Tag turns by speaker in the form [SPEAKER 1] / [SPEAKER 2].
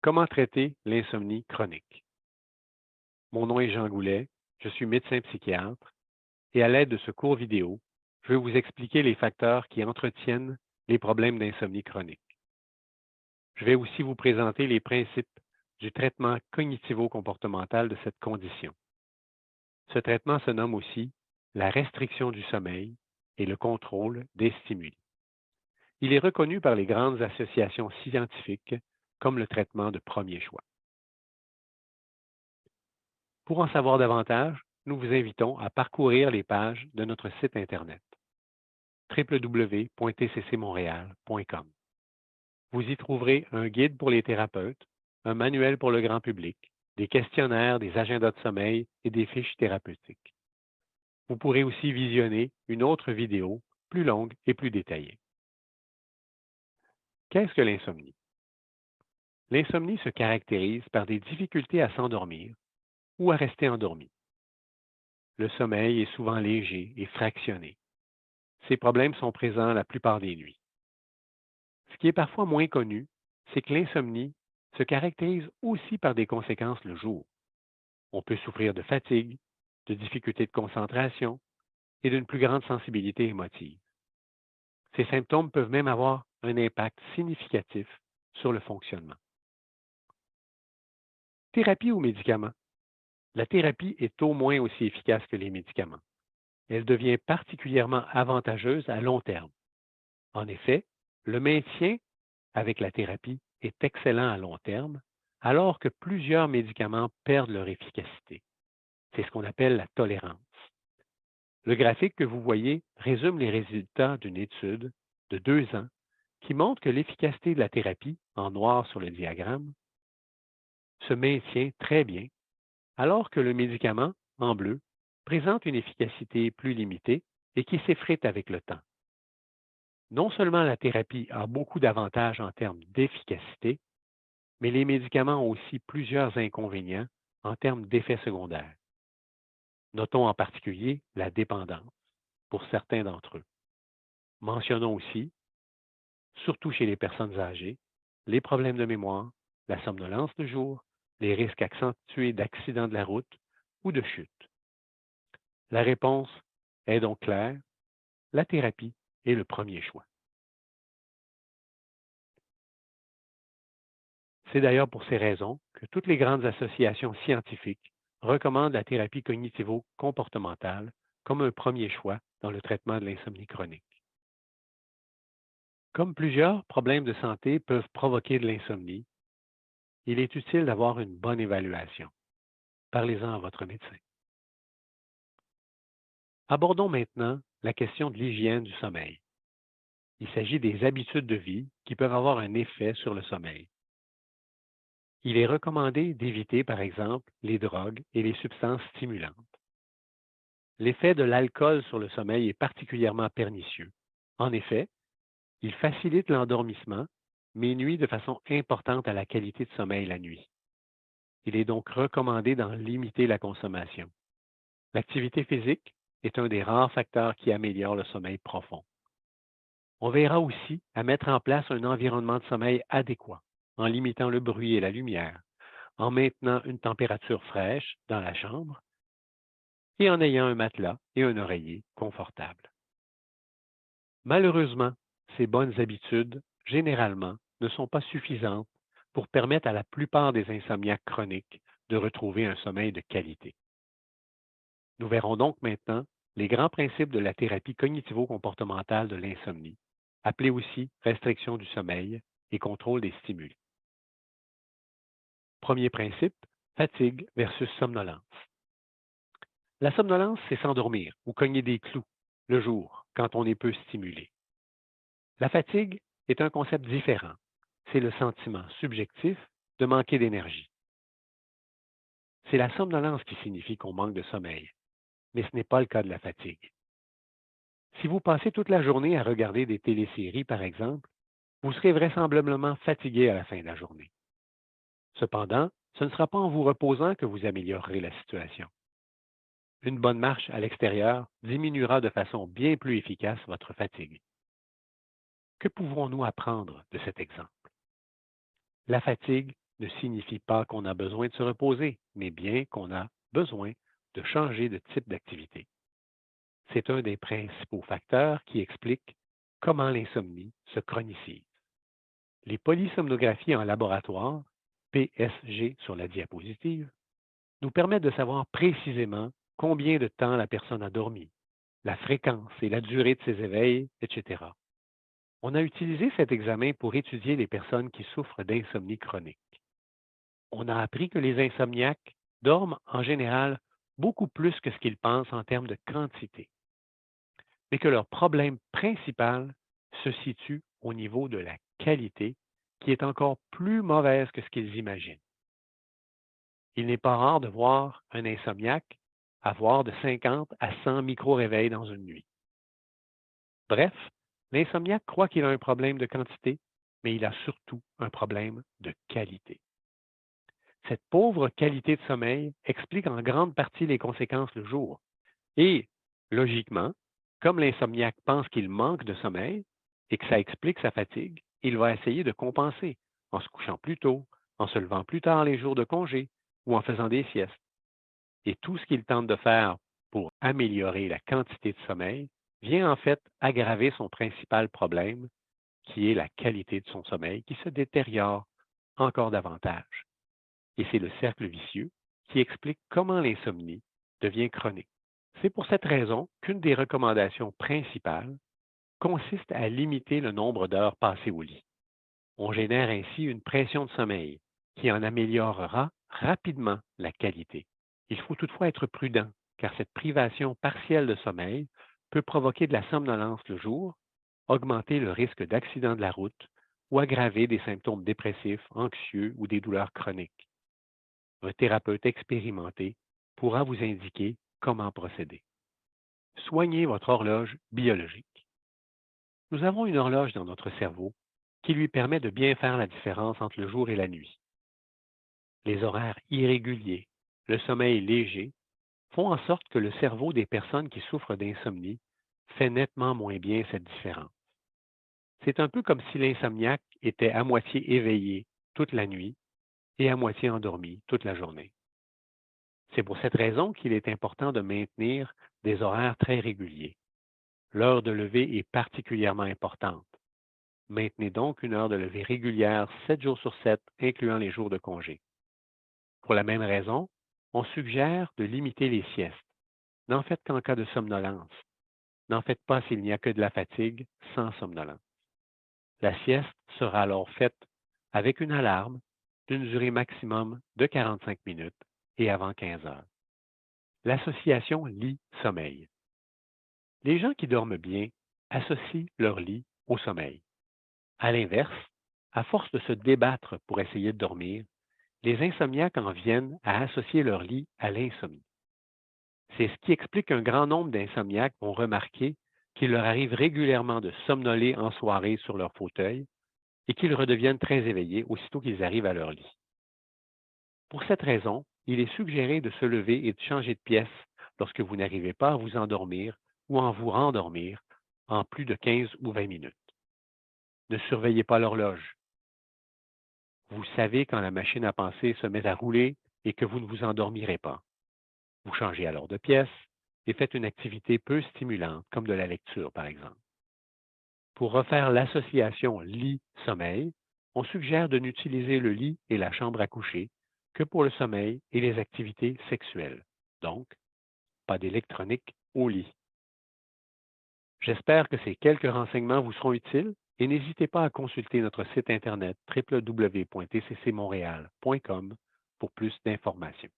[SPEAKER 1] Comment traiter l'insomnie chronique? Mon nom est Jean Goulet, je suis médecin psychiatre et à l'aide de ce court vidéo, je vais vous expliquer les facteurs qui entretiennent les problèmes d'insomnie chronique. Je vais aussi vous présenter les principes du traitement cognitivo-comportemental de cette condition. Ce traitement se nomme aussi la restriction du sommeil et le contrôle des stimuli. Il est reconnu par les grandes associations scientifiques comme le traitement de premier choix. Pour en savoir davantage, nous vous invitons à parcourir les pages de notre site Internet www.tccmontréal.com. Vous y trouverez un guide pour les thérapeutes, un manuel pour le grand public, des questionnaires, des agendas de sommeil et des fiches thérapeutiques. Vous pourrez aussi visionner une autre vidéo plus longue et plus détaillée. Qu'est-ce que l'insomnie? L'insomnie se caractérise par des difficultés à s'endormir ou à rester endormi. Le sommeil est souvent léger et fractionné. Ces problèmes sont présents la plupart des nuits. Ce qui est parfois moins connu, c'est que l'insomnie se caractérise aussi par des conséquences le jour. On peut souffrir de fatigue, de difficultés de concentration et d'une plus grande sensibilité émotive. Ces symptômes peuvent même avoir un impact significatif sur le fonctionnement. Thérapie ou médicaments? La thérapie est au moins aussi efficace que les médicaments. Elle devient particulièrement avantageuse à long terme. En effet, le maintien avec la thérapie est excellent à long terme, alors que plusieurs médicaments perdent leur efficacité. C'est ce qu'on appelle la tolérance. Le graphique que vous voyez résume les résultats d'une étude de 2 ans qui montre que l'efficacité de la thérapie, en noir sur le diagramme, se maintient très bien, alors que le médicament, en bleu, présente une efficacité plus limitée et qui s'effrite avec le temps. Non seulement la thérapie a beaucoup d'avantages en termes d'efficacité, mais les médicaments ont aussi plusieurs inconvénients en termes d'effets secondaires. Notons en particulier la dépendance pour certains d'entre eux. Mentionnons aussi, surtout chez les personnes âgées, les problèmes de mémoire, la somnolence de jour, les risques accentués d'accidents de la route ou de chute. La réponse est donc claire, la thérapie est le premier choix. C'est d'ailleurs pour ces raisons que toutes les grandes associations scientifiques recommandent la thérapie cognitivo-comportementale comme un premier choix dans le traitement de l'insomnie chronique. Comme plusieurs problèmes de santé peuvent provoquer de l'insomnie, il est utile d'avoir une bonne évaluation. Parlez-en à votre médecin. Abordons maintenant la question de l'hygiène du sommeil. Il s'agit des habitudes de vie qui peuvent avoir un effet sur le sommeil. Il est recommandé d'éviter, par exemple, les drogues et les substances stimulantes. L'effet de l'alcool sur le sommeil est particulièrement pernicieux. En effet, il facilite l'endormissement, mais nuit de façon importante à la qualité de sommeil la nuit. Il est donc recommandé d'en limiter la consommation. L'activité physique est un des rares facteurs qui améliore le sommeil profond. On veillera aussi à mettre en place un environnement de sommeil adéquat, en limitant le bruit et la lumière, en maintenant une température fraîche dans la chambre et en ayant un matelas et un oreiller confortables. Malheureusement, ces bonnes habitudes, généralement, ne sont pas suffisantes pour permettre à la plupart des insomniaques chroniques de retrouver un sommeil de qualité. Nous verrons donc maintenant les grands principes de la thérapie cognitivo-comportementale de l'insomnie, appelée aussi restriction du sommeil et contrôle des stimuli. Premier principe, fatigue versus somnolence. La somnolence, c'est s'endormir ou cogner des clous le jour quand on est peu stimulé. La fatigue est un concept différent. C'est le sentiment subjectif de manquer d'énergie. C'est la somnolence qui signifie qu'on manque de sommeil, mais ce n'est pas le cas de la fatigue. Si vous passez toute la journée à regarder des téléséries, par exemple, vous serez vraisemblablement fatigué à la fin de la journée. Cependant, ce ne sera pas en vous reposant que vous améliorerez la situation. Une bonne marche à l'extérieur diminuera de façon bien plus efficace votre fatigue. Que pouvons-nous apprendre de cet exemple? La fatigue ne signifie pas qu'on a besoin de se reposer, mais bien qu'on a besoin de changer de type d'activité. C'est un des principaux facteurs qui explique comment l'insomnie se chronicise. Les polysomnographies en laboratoire, PSG sur la diapositive, nous permettent de savoir précisément combien de temps la personne a dormi, la fréquence et la durée de ses éveils, etc. On a utilisé cet examen pour étudier les personnes qui souffrent d'insomnie chronique. On a appris que les insomniaques dorment en général beaucoup plus que ce qu'ils pensent en termes de quantité, mais que leur problème principal se situe au niveau de la qualité, qui est encore plus mauvaise que ce qu'ils imaginent. Il n'est pas rare de voir un insomniaque avoir de 50 à 100 micro-réveils dans une nuit. Bref, l'insomniaque croit qu'il a un problème de quantité, mais il a surtout un problème de qualité. Cette pauvre qualité de sommeil explique en grande partie les conséquences le jour. Et, logiquement, comme l'insomniaque pense qu'il manque de sommeil et que ça explique sa fatigue, il va essayer de compenser en se couchant plus tôt, en se levant plus tard les jours de congé ou en faisant des siestes. Et tout ce qu'il tente de faire pour améliorer la quantité de sommeil vient en fait aggraver son principal problème, qui est la qualité de son sommeil, qui se détériore encore davantage. Et c'est le cercle vicieux qui explique comment l'insomnie devient chronique. C'est pour cette raison qu'une des recommandations principales consiste à limiter le nombre d'heures passées au lit. On génère ainsi une pression de sommeil qui en améliorera rapidement la qualité. Il faut toutefois être prudent, car cette privation partielle de sommeil peut provoquer de la somnolence le jour, augmenter le risque d'accident de la route ou aggraver des symptômes dépressifs, anxieux ou des douleurs chroniques. Un thérapeute expérimenté pourra vous indiquer comment procéder. Soignez votre horloge biologique. Nous avons une horloge dans notre cerveau qui lui permet de bien faire la différence entre le jour et la nuit. Les horaires irréguliers, le sommeil léger font en sorte que le cerveau des personnes qui souffrent d'insomnie fait nettement moins bien cette différence. C'est un peu comme si l'insomniaque était à moitié éveillé toute la nuit et à moitié endormi toute la journée. C'est pour cette raison qu'il est important de maintenir des horaires très réguliers. L'heure de lever est particulièrement importante. Maintenez donc une heure de lever régulière 7 jours sur 7, incluant les jours de congé. Pour la même raison, on suggère de limiter les siestes. N'en faites qu'en cas de somnolence. N'en faites pas s'il n'y a que de la fatigue sans somnolence. La sieste sera alors faite avec une alarme d'une durée maximum de 45 minutes et avant 15 heures. L'association lit-sommeil. Les gens qui dorment bien associent leur lit au sommeil. À l'inverse, à force de se débattre pour essayer de dormir, les insomniaques en viennent à associer leur lit à l'insomnie. C'est ce qui explique qu'un grand nombre d'insomniaques ont remarqué qu'il leur arrive régulièrement de somnoler en soirée sur leur fauteuil et qu'ils redeviennent très éveillés aussitôt qu'ils arrivent à leur lit. Pour cette raison, il est suggéré de se lever et de changer de pièce lorsque vous n'arrivez pas à vous endormir ou à vous rendormir en plus de 15 ou 20 minutes. Ne surveillez pas l'horloge. Vous savez quand la machine à penser se met à rouler et que vous ne vous endormirez pas. Vous changez alors de pièce et faites une activité peu stimulante, comme de la lecture, par exemple. Pour refaire l'association lit-sommeil, on suggère de n'utiliser le lit et la chambre à coucher que pour le sommeil et les activités sexuelles. Donc, pas d'électronique au lit. J'espère que ces quelques renseignements vous seront utiles et n'hésitez pas à consulter notre site internet www.tccmontréal.com pour plus d'informations.